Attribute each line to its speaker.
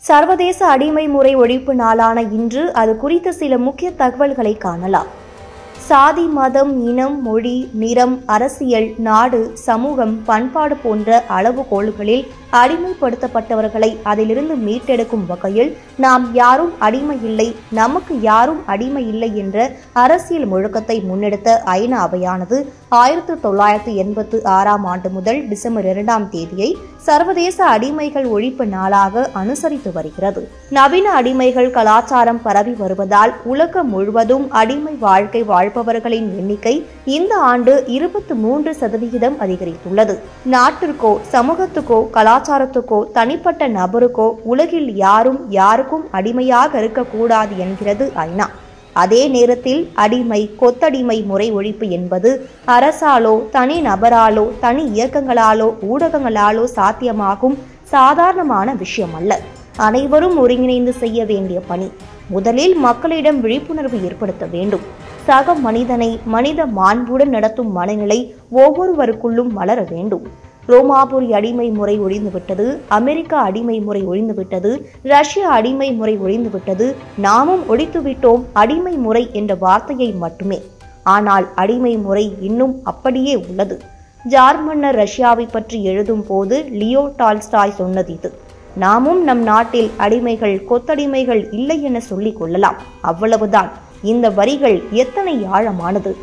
Speaker 1: சர்வதேச அடிமை முறை ஒழிப்பு நாளான இன்று அது குறித்த சில முக்கிய தகவல்களை காணலாம். சாதி, மதம், இனம், மொழி, நிறம், அரசியல், நாடு, சமூகம், பண்பாடு போன்ற அளவுகோல்களில் அடிமைப்படுத்தப்பட்டவர்களை அதிலிருந்து மீட்டெடுக்கும் வகையில் நாம் யாரும் அடிமை இல்லை, நமக்கு யாரும் அடிமை இல்லை என்ற அரசியல் முழக்கத்தை முன்னெடுத்த ஐநா அவையானது 1986 முதல் டிசம்பர் 2 சர்வதேச அடிமைகள் ஒழிப்பு நாளாக அனுசரித்து வருகிறது. நவீன அடிமைகள் கலாச்சாரம் பரவி வருவதால் உலகம் முழுவதும் அடிமை வாழ்க்கை வாழ்பவர்களின் எண்ணிக்கை இந்த ஆண்டு 23% அதிகரித்துள்ளது. நாட்டிற்கோ, சமூகத்துக்கோ, கலாச்சாரத்துக்கோ, தனிப்பட்ட நபருக்கோ உலகில் யாரும் யாருக்கும் அடிமையாக இருக்கக்கூடாது என்கிறது ஐநா. அதே நேரத்தில் அடிமை, கொத்தடிமை முறை ஒழிப்பு என்பது அரசாலோ, தனி நபராலோ, தனி இயக்கங்களாலோ, ஊடகங்களாலோ சாத்தியமாகும் சாதாரணமான விஷயம் அல்ல. அனைவரும் ஒருங்கிணைந்து செய்ய வேண்டிய பணி. முதலில் மக்களிடம் விழிப்புணர்வு ஏற்படுத்த வேண்டும். சக மனிதனை மனித மாண்புடன் நடத்தும் மனநிலை ஒவ்வொருவருக்குள்ளும் வளர வேண்டும். ரோமாபுரி அடிமை முறை ஒழிந்துவிட்டது, அமெரிக்கா அடிமை முறை ஒழிந்துவிட்டது, ரஷ்யா அடிமை முறை ஒழிந்துவிட்டது, நாமும் ஒழித்துவிட்டோம் அடிமை முறை என்ற வார்த்தையை மட்டுமே. ஆனால் அடிமை முறை இன்னும் அப்படியே உள்ளது. ஜார் மன்னர் ரஷ்யாவை பற்றி எழுதும் போது லியோ டால்ஸ்டாய் சொன்னது இது. நாமும் நம் நாட்டில் அடிமைகள், கொத்தடிமைகள் இல்லை என சொல்லிக் கொள்ளலாம். அவ்வளவுதான். இந்த வரிகள் எத்தனை ஆழமானது!